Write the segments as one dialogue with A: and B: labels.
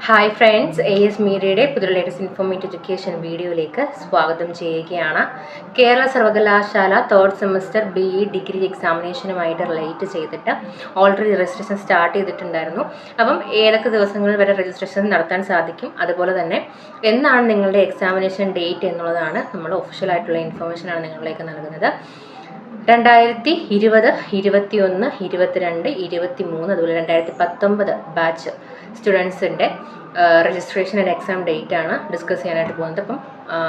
A: Hi friends, AS മീഡിയയുടെ പുതിയ latest informative education വീഡിയോയിലേക്ക് സ്വാഗതം ചെയ്യുകയാണ്. കേരള സർവകലാശാല തേർഡ് സെമസ്റ്റർ BE ഡിഗ്രി എക്സാമിനേഷനുമായിട്ട് റിലേറ്റ് ചെയ്തിട്ട് ഓൾറെഡി രജിസ്ട്രേഷൻ സ്റ്റാർട്ട് ചെയ്തിട്ടുണ്ടായിരുന്നു. അപ്പം ഏതൊക്കെ ദിവസങ്ങളിൽ വരെ രജിസ്ട്രേഷൻ നടത്താൻ സാധിക്കും, അതുപോലെ തന്നെ എന്നാണ് നിങ്ങളുടെ എക്സാമിനേഷൻ ഡേറ്റ് എന്നുള്ളതാണ് നമ്മൾ ഒഫീഷ്യലായിട്ടുള്ള ഇൻഫർമേഷനാണ് നിങ്ങളിലേക്ക് നൽകുന്നത്. 2020, 21, 22, 23 അതുപോലെ 2019 ബാച്ച് സ്റ്റുഡൻസിൻ്റെ രജിസ്ട്രേഷൻ ആൻഡ് എക്സാം ഡേറ്റ് ആണ് ഡിസ്കസ് ചെയ്യാനായിട്ട് പോകുന്നത്. അപ്പം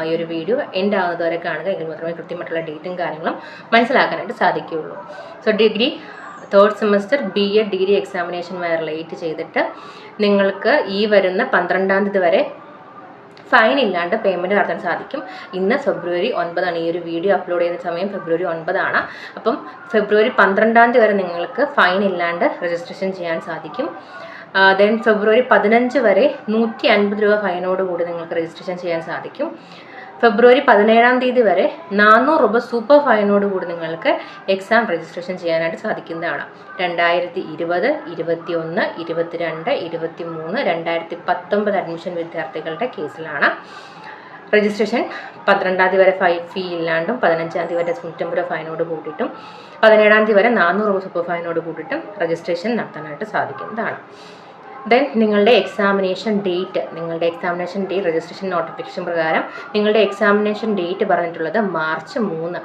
A: ഈ ഒരു വീഡിയോ എൻഡ് ആവുന്നത് വരെ കാണുക, എങ്കിൽ മാത്രമേ കൃത്യമായിട്ടുള്ള ഡേറ്റും കാര്യങ്ങളും മനസ്സിലാക്കാനായിട്ട് സാധിക്കുകയുള്ളൂ. So degree third semester BE degree എക്സാമിനേഷനുമായി റിലേറ്റ് ചെയ്തിട്ട് നിങ്ങൾക്ക് ഈ വരുന്ന 12-ാം തീയതി വരെ ഫൈൻ ഇല്ലാണ്ട് പേയ്മെൻറ്റ് നടത്താൻ സാധിക്കും. ഇന്ന് ഫെബ്രുവരി 9 ഈ ഒരു വീഡിയോ അപ്ലോഡ് ചെയ്യുന്ന സമയം ഫെബ്രുവരി 9. അപ്പം ഫെബ്രുവരി 12-ാം തീയതി വരെ നിങ്ങൾക്ക് ഫൈൻ ഇല്ലാണ്ട് രജിസ്ട്രേഷൻ ചെയ്യാൻ സാധിക്കും. ദെൻ ഫെബ്രുവരി 15 വരെ 150 രൂപ ഫൈനോട് കൂടി നിങ്ങൾക്ക് രജിസ്ട്രേഷൻ ചെയ്യാൻ സാധിക്കും. ഫെബ്രുവരി 17-ാം തീയതി വരെ 400 രൂപ സൂപ്പർ ഫൈനോട് കൂടി നിങ്ങൾക്ക് എക്സാം രജിസ്ട്രേഷൻ ചെയ്യാനായിട്ട് സാധിക്കുന്നതാണ്. 2020, 21, 22, 23, 2019 അഡ്മിഷൻ വിദ്യാർത്ഥികളുടെ കേസിലാണ് രജിസ്ട്രേഷൻ 12-ാം തീയതി വരെ ഫീ ഇല്ലാണ്ടും 15-ാം തീയതി വരെ 150 രൂപ ഫൈനോട് കൂട്ടിയിട്ടും 17-ാം തീയതി വരെ 400 രൂപ സൂപ്പർ ഫൈനോട് കൂട്ടിയിട്ടും രജിസ്ട്രേഷൻ നടത്താനായിട്ട് സാധിക്കുന്നതാണ്. ദെൻ നിങ്ങളുടെ എക്സാമിനേഷൻ ഡേറ്റ് രജിസ്ട്രേഷൻ നോട്ടിഫിക്കേഷൻ പ്രകാരം നിങ്ങളുടെ എക്സാമിനേഷൻ ഡേറ്റ് പറഞ്ഞിട്ടുള്ളത് മാർച്ച് 3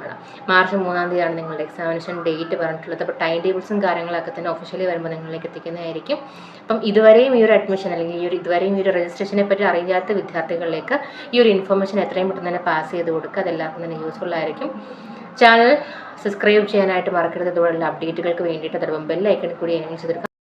A: മാർച്ച് 3-ാം തീയതിയാണ് നിങ്ങളുടെ എക്സാമിനേഷൻ ഡേറ്റ് പറഞ്ഞിട്ടുള്ളത്. അപ്പോൾ ടൈം ടേബിൾസും കാര്യങ്ങളൊക്കെ തന്നെ ഒഫീഷ്യലി വരുമ്പോൾ നിങ്ങളിലേക്ക് എത്തിക്കുന്നതായിരിക്കും. അപ്പം ഇതുവരെയും ഈ ഒരു അഡ്മിഷൻ അല്ലെങ്കിൽ ഇതുവരെയും ഈ ഒരു രജിസ്ട്രേഷനെ പറ്റി അറിയാത്ത വിദ്യാർത്ഥികളിലേക്ക് ഈ ഒരു ഇൻഫർമേഷൻ എത്രയും പെട്ടെന്ന് തന്നെ പാസ് ചെയ്ത് കൊടുക്കുക. അതെല്ലാവർക്കും തന്നെ യൂസ്ഫുൾ ആയിരിക്കും. ചാനൽ സബ്സ്ക്രൈബ് ചെയ്യാനായിട്ട് മറക്കരുത്. ഇതുപോലുള്ള അപ്ഡേറ്റുകൾക്ക് വേണ്ടിയിട്ട് അതോടൊപ്പം ബെൽ ഐക്കണിൽ കൂടി എനേബിൾ ചെയ്തെടുക്കുക.